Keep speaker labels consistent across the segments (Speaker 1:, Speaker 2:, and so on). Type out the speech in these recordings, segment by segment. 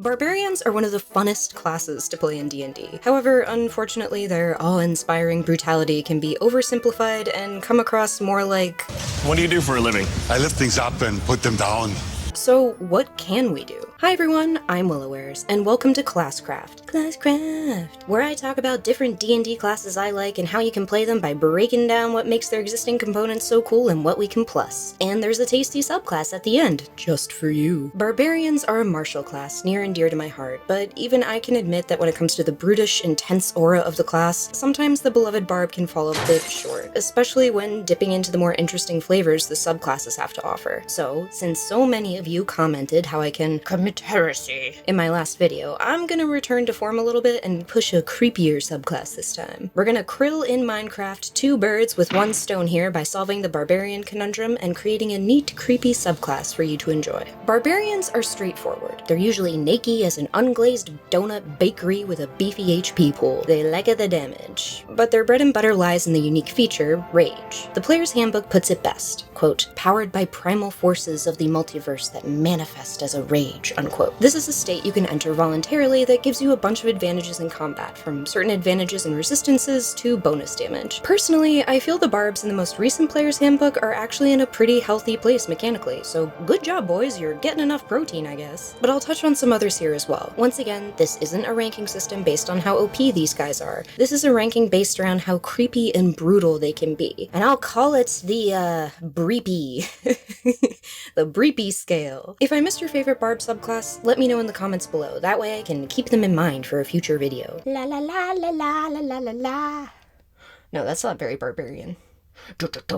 Speaker 1: Barbarians are one of the funnest classes to play in D&D. However, unfortunately, their awe-inspiring brutality can be oversimplified and come across more like...
Speaker 2: What do you do for a living?
Speaker 3: I lift things up and put them down.
Speaker 1: So, what can we do? Hi everyone, I'm Willow, and welcome to Classcraft, where I talk about different D&D classes I like and how you can play them by breaking down what makes their existing components so cool and what we can plus. And there's a tasty subclass at the end, just for you. Barbarians are a martial class near and dear to my heart, but even I can admit that when it comes to the brutish, intense aura of the class, sometimes the beloved barb can fall a bit short, especially when dipping into the more interesting flavors the subclasses have to offer. So, since so many of you commented how I can commit heresy in my last video, I'm gonna return to form a little bit and push a creepier subclass this time. We're gonna krill in Minecraft two birds with one stone here by solving the barbarian conundrum and creating a neat, creepy subclass for you to enjoy. Barbarians are straightforward. They're usually naked as an unglazed donut bakery with a beefy HP pool. They like the damage. But their bread and butter lies in the unique feature, rage. The player's handbook puts it best, quote, powered by primal forces of the multiverse that manifest as a rage, unquote. This is a state you can enter voluntarily that gives you a bunch of advantages in combat, from certain advantages and resistances to bonus damage. Personally, I feel the barbs in the most recent player's handbook are actually in a pretty healthy place mechanically, so good job boys, you're getting enough protein, I guess. But I'll touch on some others here as well. Once again, this isn't a ranking system based on how OP these guys are. This is a ranking based around how creepy and brutal they can be. And I'll call it the, breepy. The breepy scale. If I missed your favorite barb subclass, let me know in the comments below. That way I can keep them in mind for a future video. La la la la la la la la la. No, that's not very barbarian. Path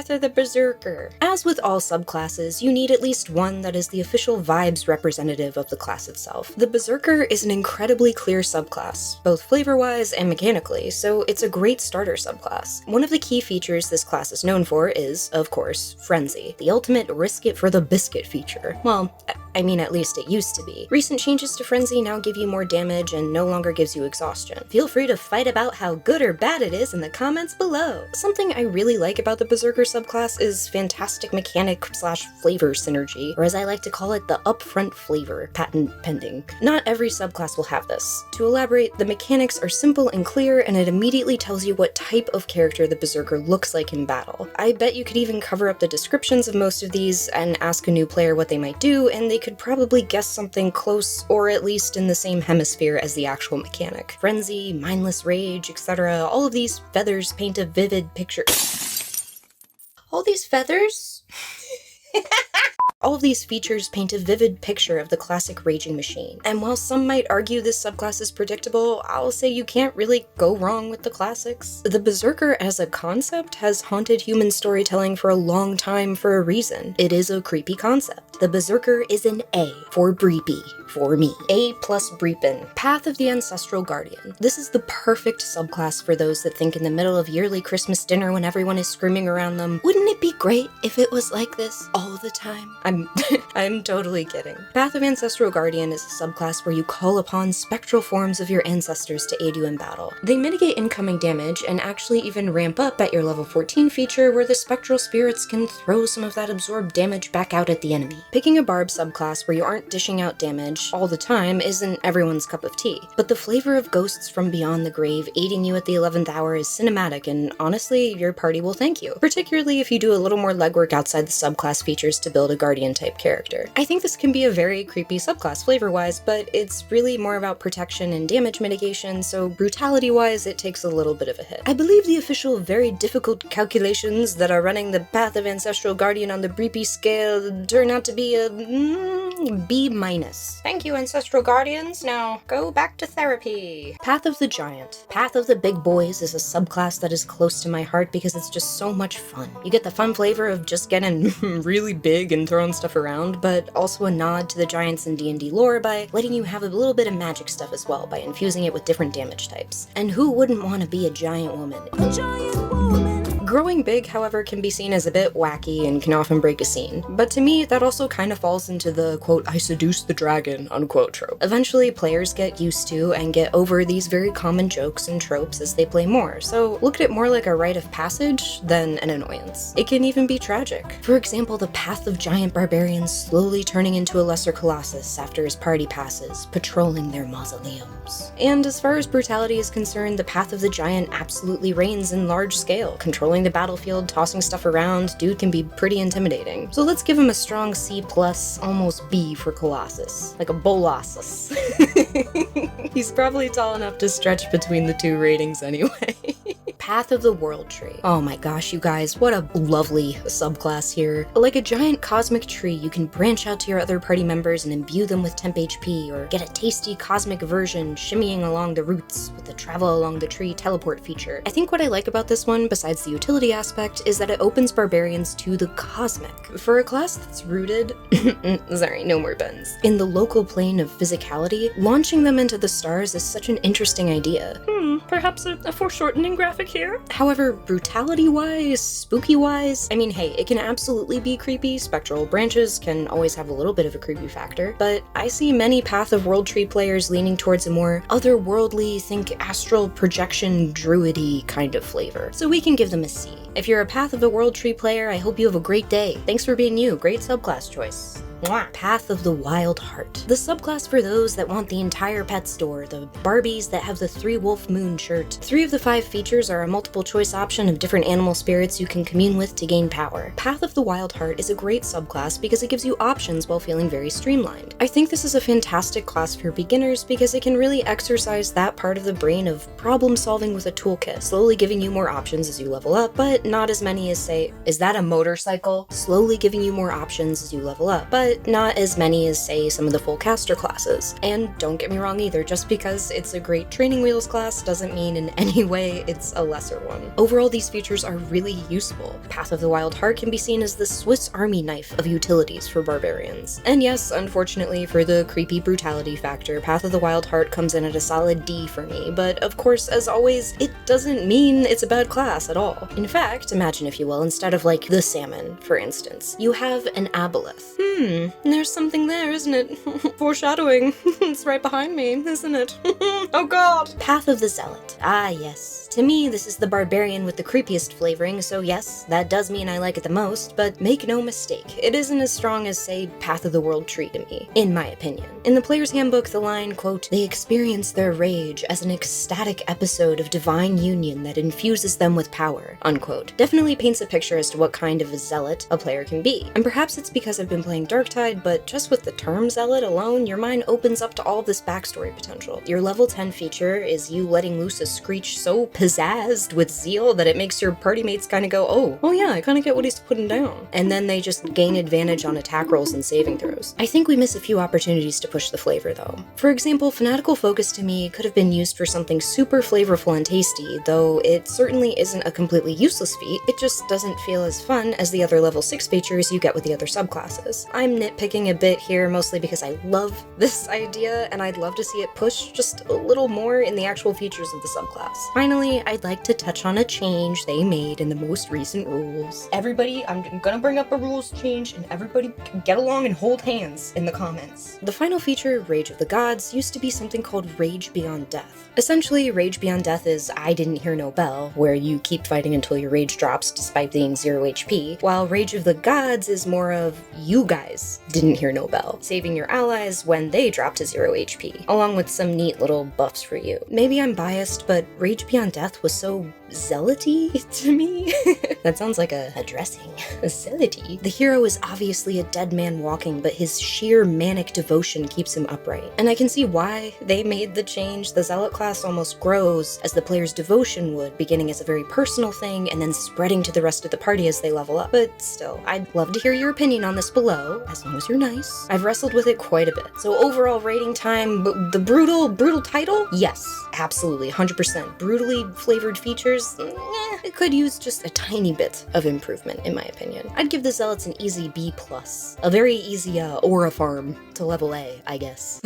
Speaker 1: of the Berserker. As with all subclasses, you need at least one that is the official vibes representative of the class itself. The Berserker is an incredibly clear subclass, both flavor-wise and mechanically, so it's a great starter subclass. One of the key features this class is known for is, of course, Frenzy, the ultimate risk it for the biscuit feature. Well, I mean, at least it used to be. Recent changes to Frenzy now give you more damage and no longer gives you exhaustion. Feel free to fight about how good or bad it is in the comments below. Something I really like about the Berserker subclass is fantastic mechanic/flavor synergy, or as I like to call it, the upfront flavor, patent pending. Not every subclass will have this. To elaborate, the mechanics are simple and clear, and it immediately tells you what type of character the Berserker looks like in battle. I bet you could even cover up the descriptions of most of these and ask a new player what they might do, and they could probably guess something close or at least in the same hemisphere as the actual mechanic. Frenzy, mindless rage, etc. All of these feathers paint a vivid picture. All these feathers? All of these features paint a vivid picture of the classic raging machine. And while some might argue this subclass is predictable, I'll say you can't really go wrong with the classics. The Berserker as a concept has haunted human storytelling for a long time for a reason. It is a creepy concept. The Berserker is an A for Breepy, for me. A plus Breepin. Path of the Ancestral Guardian. This is the perfect subclass for those that think in the middle of yearly Christmas dinner when everyone is screaming around them, wouldn't it be great if it was like this all the time? I'm totally kidding. Path of Ancestral Guardian is a subclass where you call upon spectral forms of your ancestors to aid you in battle. They mitigate incoming damage and actually even ramp up at your level 14 feature where the spectral spirits can throw some of that absorbed damage back out at the enemy. Picking a barb subclass where you aren't dishing out damage all the time isn't everyone's cup of tea, but the flavor of ghosts from beyond the grave aiding you at the 11th hour is cinematic, and honestly, your party will thank you, particularly if you do a little more legwork outside the subclass features to build a guardian type character. I think this can be a very creepy subclass flavor-wise, but it's really more about protection and damage mitigation, so brutality-wise it takes a little bit of a hit. I believe the official very difficult calculations that are running the Path of Ancestral Guardian on the Breepy scale turn out to be a B-. Thank you, Ancestral Guardians. Now go back to therapy. Path of the Giant. Path of the Big Boys is a subclass that is close to my heart because it's just so much fun. You get the fun flavor of just getting really big and throwing stuff around, but also a nod to the giants in D&D lore by letting you have a little bit of magic stuff as well by infusing it with different damage types. And who wouldn't want to be a giant woman? A giant woman. Growing big, however, can be seen as a bit wacky and can often break a scene, but to me, that also kind of falls into the, quote, I seduced the dragon, unquote trope. Eventually, players get used to and get over these very common jokes and tropes as they play more, so look at it more like a rite of passage than an annoyance. It can even be tragic. For example, the path of giant barbarians slowly turning into a lesser colossus after his party passes, patrolling their mausoleums. And as far as brutality is concerned, the path of the giant absolutely reigns in large scale. Controlling the battlefield, tossing stuff around, dude can be pretty intimidating. So let's give him a strong C+, almost B for Colossus. Like a Bolossus. He's probably tall enough to stretch between the two ratings anyway. Path of the World Tree. Oh my gosh, you guys, what a lovely subclass here. Like a giant cosmic tree, you can branch out to your other party members and imbue them with temp HP, or get a tasty cosmic version shimmying along the roots with the travel along the tree teleport feature. I think what I like about this one, besides the utility aspect, is that it opens barbarians to the cosmic. For a class that's rooted, sorry, no more bends, in the local plane of physicality, launching them into the stars is such an interesting idea. Perhaps a foreshortening graphic here? However, brutality-wise, spooky-wise, I mean, hey, it can absolutely be creepy. Spectral branches can always have a little bit of a creepy factor, but I see many Path of World Tree players leaning towards a more otherworldly, think astral projection, druidy kind of flavor. So we can give them a C. If you're a Path of the World Tree player, I hope you have a great day. Thanks for being you. Great subclass choice. Mwah. Path of the Wild Heart. The subclass for those that want the entire pet store, the Barbies that have the 3 Wolf Moon shirt. 3 of the 5 features are a multiple choice option of different animal spirits you can commune with to gain power. Path of the Wild Heart is a great subclass because it gives you options while feeling very streamlined. I think this is a fantastic class for beginners because it can really exercise that part of the brain of problem solving with a toolkit, slowly giving you more options as you level up, but not as many as, say, is that a motorcycle? Slowly giving you more options as you level up, but not as many as, say, some of the full caster classes. And don't get me wrong either, just because it's a great training wheels class doesn't mean in any way it's a lesser one. Overall, these features are really useful. Path of the Wild Heart can be seen as the Swiss Army knife of utilities for barbarians. And yes, unfortunately for the creepy brutality factor, Path of the Wild Heart comes in at a solid D for me, but of course, as always, it doesn't mean it's a bad class at all. In fact, imagine if you will, instead of like the salmon, for instance, you have an aboleth. There's something there, isn't it? Foreshadowing. It's right behind me, isn't it? Oh god! Path of the Zealot. Ah, yes. To me, this is the barbarian with the creepiest flavoring, so yes, that does mean I like it the most, but make no mistake, it isn't as strong as, say, Path of the World Tree to me, in my opinion. In the player's handbook, the line, quote, they experience their rage as an ecstatic episode of divine union that infuses them with power, unquote, definitely paints a picture as to what kind of a zealot a player can be. And perhaps it's because I've been playing Darktide, but just with the term zealot alone, your mind opens up to all of this backstory potential. Your level 10 feature is you letting loose a screech so pizzazzed with zeal that it makes your party mates kind of go, oh yeah, I kind of get what he's putting down. And then they just gain advantage on attack rolls and saving throws. I think we miss a few opportunities to push the flavor though. For example, Fanatical Focus to me could have been used for something super flavorful and tasty, though it certainly isn't a completely useless feat, it just doesn't feel as fun as the other level 6 features you get with the other subclasses. I'm nitpicking a bit here mostly because I love this idea and I'd love to see it pushed just a little more in the actual features of the subclass. Finally, I'd like to touch on a change they made in the most recent rules. Everybody, I'm gonna bring up a rules change and everybody get along and hold hands in the comments. The final feature, Rage of the Gods, used to be something called Rage Beyond Death. Essentially, Rage Beyond Death is I didn't hear no bell, where you keep fighting until your rage drops despite being 0 HP, while Rage of the Gods is more of you guys didn't hear no bell, saving your allies when they drop to 0 HP, along with some neat little buffs for you. Maybe I'm biased, but Rage Beyond Death was so zealoty to me. That sounds like a dressing. Zealoty. The hero is obviously a dead man walking, but his sheer manic devotion keeps him upright. And I can see why they made the change. The zealot class almost grows as the player's devotion would, beginning as a very personal thing and then spreading to the rest of the party as they level up. But still, I'd love to hear your opinion on this below, as long as you're nice. I've wrestled with it quite a bit. So overall rating time, the brutal title? Yes, absolutely, 100%. Brutally flavored features? Warriors, it could use just a tiny bit of improvement, in my opinion. I'd give the Zealots an easy B+. A very easy aura farm to level A, I guess.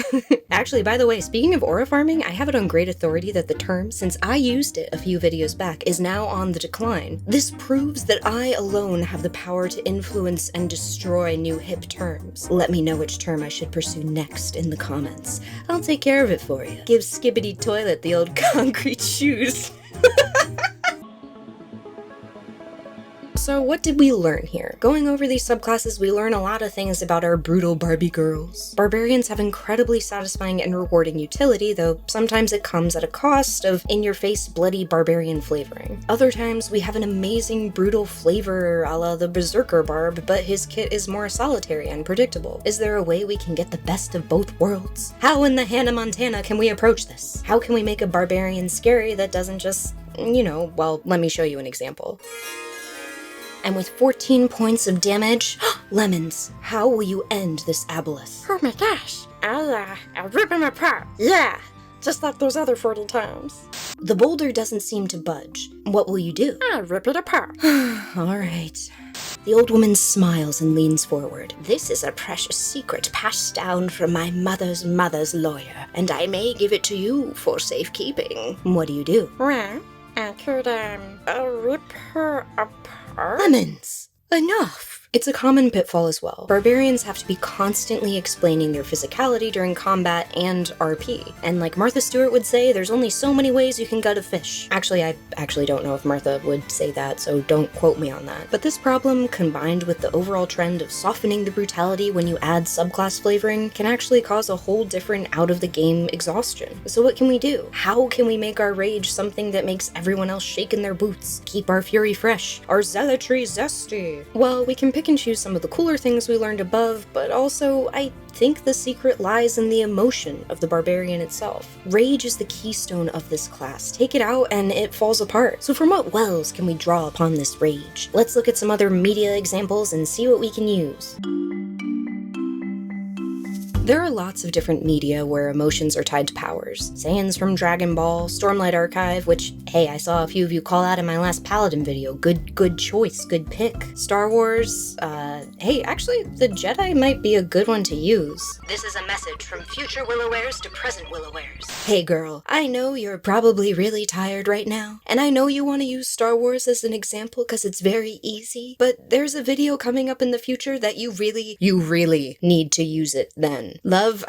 Speaker 1: Actually, by the way, speaking of aura farming, I have it on great authority that the term, since I used it a few videos back, is now on the decline. This proves that I alone have the power to influence and destroy new hip terms. Let me know which term I should pursue next in the comments. I'll take care of it for you. Give Skibbity Toilet the old concrete shoes. So what did we learn here? Going over these subclasses, we learn a lot of things about our brutal Barbie girls. Barbarians have incredibly satisfying and rewarding utility, though sometimes it comes at a cost of in-your-face bloody barbarian flavoring. Other times we have an amazing brutal flavor a la the berserker barb, but his kit is more solitary and predictable. Is there a way we can get the best of both worlds? How in the Hannah Montana can we approach this? How can we make a barbarian scary that doesn't just, well, let me show you an example. And with 14 points of damage, lemons, how will you end this aboleth?
Speaker 2: Oh my gosh, I'll rip him apart, yeah, just like those other 40 times.
Speaker 1: The boulder doesn't seem to budge. What will you do?
Speaker 2: I'll rip it apart.
Speaker 1: Alright. The old woman smiles and leans forward. This is a precious secret passed down from my mother's lawyer, and I may give it to you for safekeeping. What do you do?
Speaker 2: Well, I could, rip her apart.
Speaker 1: Lemons! Enough! It's a common pitfall as well. Barbarians have to be constantly explaining their physicality during combat and RP. And like Martha Stewart would say, there's only so many ways you can gut a fish. Actually, I don't know if Martha would say that, so don't quote me on that. But this problem, combined with the overall trend of softening the brutality when you add subclass flavoring, can actually cause a whole different out-of-the-game exhaustion. So what can we do? How can we make our rage something that makes everyone else shake in their boots? Keep our fury fresh, our zealotry zesty? Well, we can pick and choose some of the cooler things we learned above, but also I think the secret lies in the emotion of the barbarian itself. Rage is the keystone of this class. Take it out and it falls apart. So from what wells can we draw upon this rage? Let's look at some other media examples and see what we can use. There are lots of different media where emotions are tied to powers. Saiyans from Dragon Ball, Stormlight Archive, which, hey, I saw a few of you call out in my last Paladin video. Good choice, good pick. Star Wars, hey, actually, the Jedi might be a good one to use. This is a message from future Willowwares to present Willowwares. Hey girl, I know you're probably really tired right now, and I know you want to use Star Wars as an example because it's very easy, but there's a video coming up in the future that you really need to use it then. Love,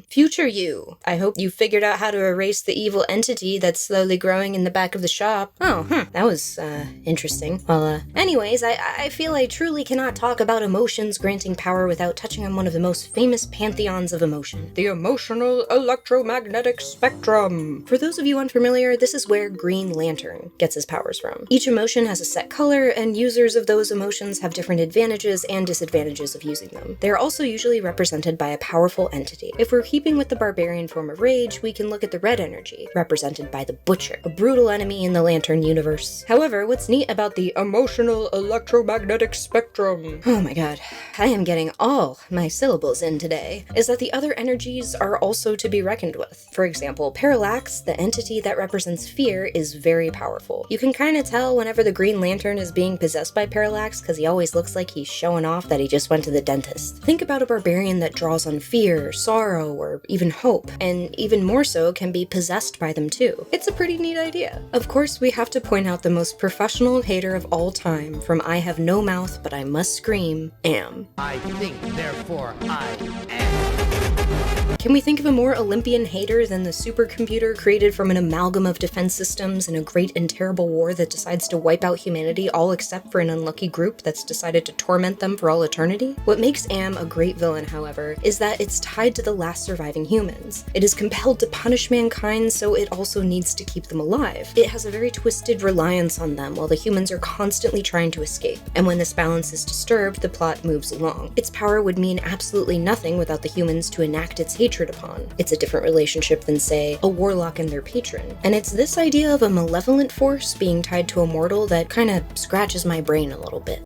Speaker 1: future you. I hope you figured out how to erase the evil entity that's slowly growing in the back of the shop. Oh, that was, interesting. Well, anyways, I feel I truly cannot talk about emotions granting power without touching on one of the most famous pantheons of emotion. The emotional electromagnetic spectrum. For those of you unfamiliar, this is where Green Lantern gets his powers from. Each emotion has a set color, and users of those emotions have different advantages and disadvantages of using them. They are also usually represented by a powerful entity. If we're keeping with the barbarian form of rage, we can look at the red energy, represented by the Butcher, a brutal enemy in the Lantern universe. However, what's neat about the emotional electromagnetic spectrum, oh my god, I am getting all my syllables in today, is that the other energies are also to be reckoned with. For example, Parallax, the entity that represents fear, is very powerful. You can kind of tell whenever the Green Lantern is being possessed by Parallax because he always looks like he's showing off that he just went to the dentist. Think about a barbarian that draws on fear, sorrow, or even hope, and even more so can be possessed by them too. It's a pretty neat idea. Of course, we have to point out the most professional hater of all time from I have no mouth but I must scream, Am.
Speaker 4: I think, therefore I am.
Speaker 1: Can we think of a more Olympian hater than the supercomputer created from an amalgam of defense systems in a great and terrible war that decides to wipe out humanity all except for an unlucky group that's decided to torment them for all eternity? What makes Am a great villain, however, is that it's tied to the last surviving humans. It is compelled to punish mankind, so it also needs to keep them alive. It has a very twisted reliance on them while the humans are constantly trying to escape, and when this balance is disturbed, the plot moves along. Its power would mean absolutely nothing without the humans to enact its hatred upon. It's a different relationship than, say, a warlock and their patron. And it's this idea of a malevolent force being tied to a mortal that kinda scratches my brain a little bit.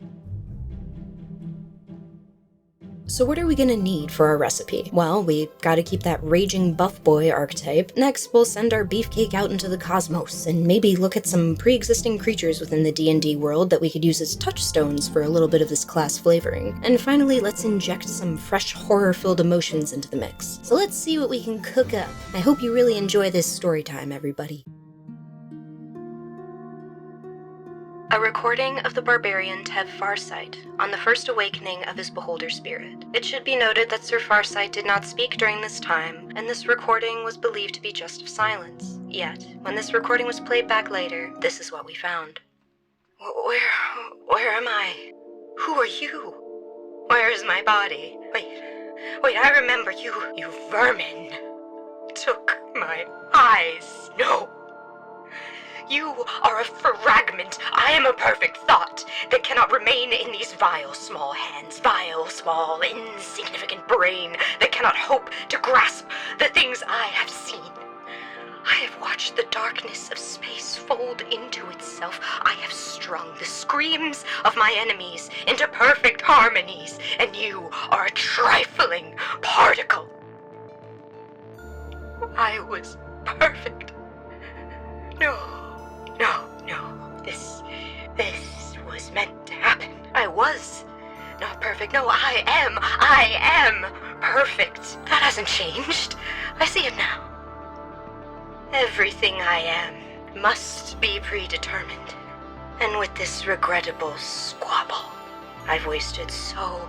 Speaker 1: So what are we gonna need for our recipe? Well, we gotta keep that raging buff boy archetype. Next, we'll send our beefcake out into the cosmos and maybe look at some pre-existing creatures within the D&D world that we could use as touchstones for a little bit of this class flavoring. And finally, let's inject some fresh horror-filled emotions into the mix. So let's see what we can cook up. I hope you really enjoy this story time, everybody. A recording of the barbarian Tev Farsight on the first awakening of his beholder spirit. It should be noted that Sir Farsight did not speak during this time, and this recording was believed to be just of silence. Yet, when this recording was played back later, this is what we found. Where am I? Who are you? Where is my body? Wait, I remember you vermin. Took my eyes. No. You are a fragment. I am a perfect thought that cannot remain in these vile small hands, vile small insignificant brain that cannot hope to grasp the things I have seen. I have watched the darkness of space fold into itself. I have strung the screams of my enemies into perfect harmonies, and you are a trifling particle. I was perfect. No. This was meant to happen. I was not perfect. No, I am perfect. That hasn't changed. I see it now. Everything I am must be predetermined. And with this regrettable squabble, I've wasted so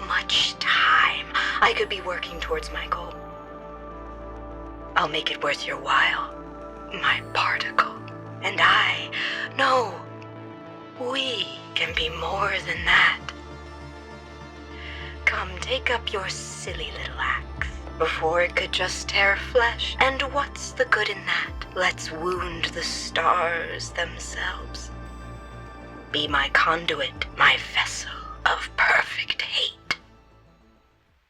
Speaker 1: much time. I could be working towards my goal. I'll make it worth your while, my particle. And we can be more than that. Come, take up your silly little axe, before it could just tear flesh. And what's the good in that? Let's wound the stars themselves. Be my conduit, my vessel of perfect hate.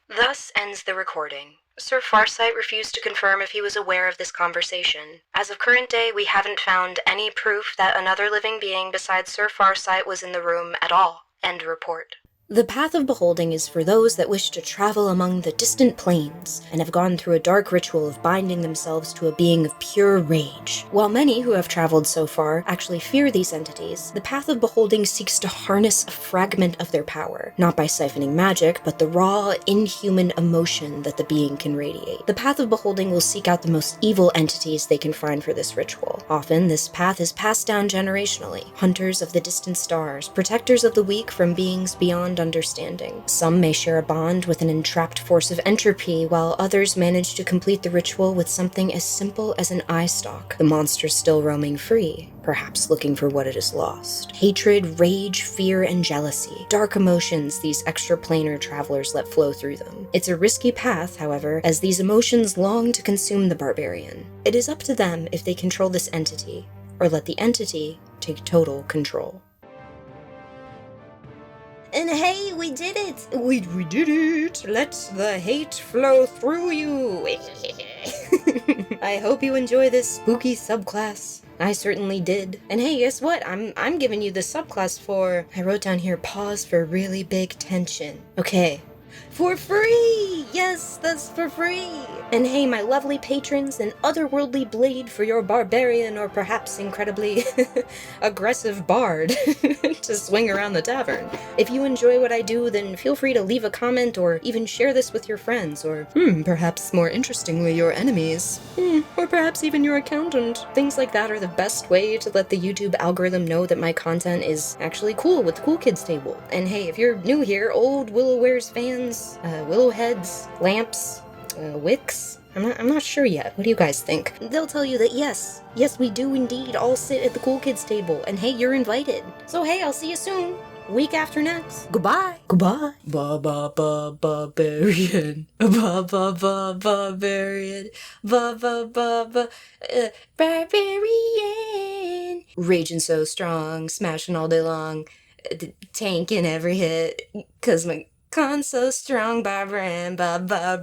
Speaker 1: Thus ends the recording. Sir Farsight refused to confirm if he was aware of this conversation. As of current day, we haven't found any proof that another living being besides Sir Farsight was in the room at all. End report. The path of beholding is for those that wish to travel among the distant plains and have gone through a dark ritual of binding themselves to a being of pure rage. While many who have traveled so far actually fear these entities, the path of beholding seeks to harness a fragment of their power, not by siphoning magic, but the raw, inhuman emotion that the being can radiate. The path of beholding will seek out the most evil entities they can find for this ritual. Often, this path is passed down generationally. Hunters of the distant stars, protectors of the weak from beings beyond understanding. Some may share a bond with an entrapped force of entropy, while others manage to complete the ritual with something as simple as an eye stalk, the monster still roaming free, perhaps looking for what it has lost. Hatred, rage, fear, and jealousy. Dark emotions these extraplanar travelers let flow through them. It's a risky path, however, as these emotions long to consume the barbarian. It is up to them if they control this entity, or let the entity take total control.
Speaker 2: And hey, we did it!
Speaker 1: We did it! Let the hate flow through you! I hope you enjoy this spooky subclass. I certainly did. And hey, guess what? I'm giving you the subclass for... I wrote down here, pause for really big tension. Okay. For free! Yes, that's for free! And hey, my lovely patrons, an otherworldly blade for your barbarian or perhaps incredibly aggressive bard to swing around the tavern. If you enjoy what I do, then feel free to leave a comment or even share this with your friends, or perhaps more interestingly, your enemies. Or perhaps even your accountant. Things like that are the best way to let the YouTube algorithm know that my content is actually cool with the Cool Kids table. And hey, if you're new here, old Willow Wears fans, Willow heads, lamps, wicks. I'm not sure yet. What do you guys think? They'll tell you that yes, we do indeed all sit at the Cool Kids table, and hey, you're invited. So hey, I'll see you soon. Week after next. Goodbye. Goodbye. Barbarian. Barbarian. Barbarian. Raging so strong, smashing all day long, tanking every hit, 'cause my Con so strong, barbarian, barbarian.